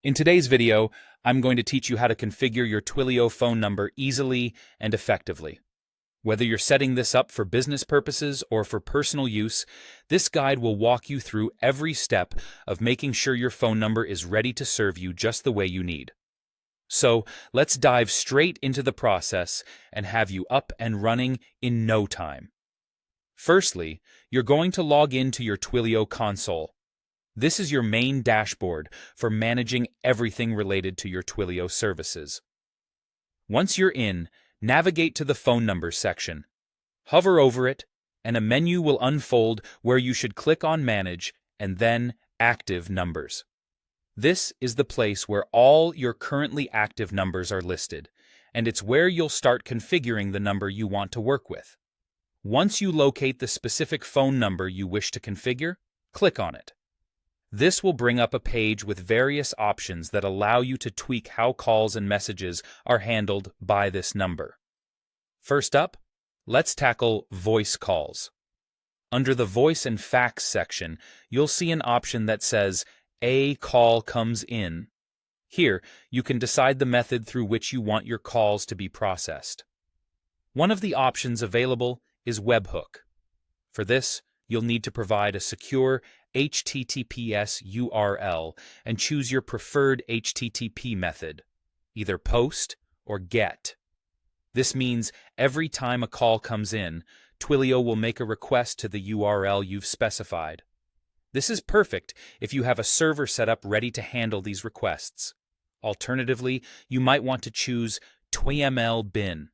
In today's video, I'm going to teach you how to configure your Twilio phone number easily and effectively. Whether you're setting this up for business purposes or for personal use, this guide will walk you through every step of making sure your phone number is ready to serve you just the way you need. So, let's dive straight into the process and have you up and running in no time. Firstly, you're going to log into your Twilio console. This is your main dashboard for managing everything related to your Twilio services. Once you're in, navigate to the phone numbers section. Hover over it, and a menu will unfold where you should click on Manage and then Active Numbers. This is the place where all your currently active numbers are listed, and it's where you'll start configuring the number you want to work with. Once you locate the specific phone number you wish to configure, click on it. This will bring up a page with various options that allow you to tweak how calls and messages are handled by this number. First up, let's tackle voice calls. Under the voice and fax section, you'll see an option that says, "A call comes in." Here, you can decide the method through which you want your calls to be processed. One of the options available is webhook. For this, you'll need to provide a secure HTTPS URL and choose your preferred HTTP method, either POST or GET. This means every time a call comes in, Twilio will make a request to the URL you've specified. This is perfect if you have a server set up ready to handle these requests. Alternatively, you might want to choose Twiml bin.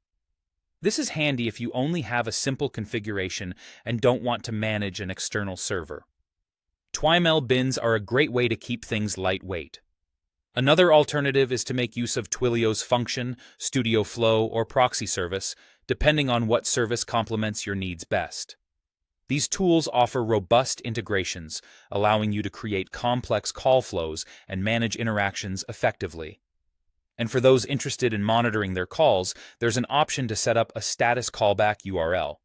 This is handy if you only have a simple configuration and don't want to manage an external server. Twiml bins are a great way to keep things lightweight. Another alternative is to make use of Twilio's Function, Studio Flow, or Proxy service, depending on what service complements your needs best. These tools offer robust integrations, allowing you to create complex call flows and manage interactions effectively. And for those interested in monitoring their calls, there's an option to set up a status callback URL.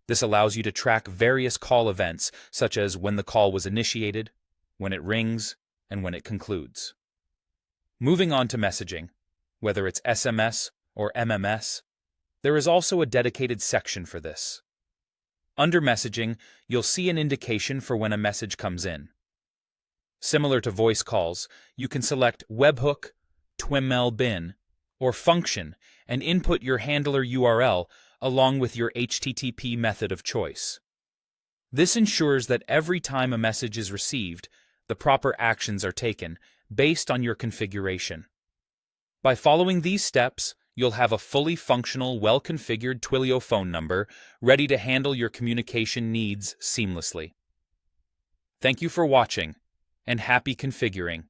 This allows you to track various call events, such as when the call was initiated, when it rings, and when it concludes. Moving on to messaging, whether it's SMS or MMS, there is also a dedicated section for this. Under messaging, you'll see an indication for when a message comes in. Similar to voice calls, you can select webhook, Twiml bin, or function and input your handler URL along with your HTTP method of choice. This ensures that every time a message is received, the proper actions are taken based on your configuration. By following these steps, you'll have a fully functional, well-configured Twilio phone number ready to handle your communication needs seamlessly. Thank you for watching, and happy configuring.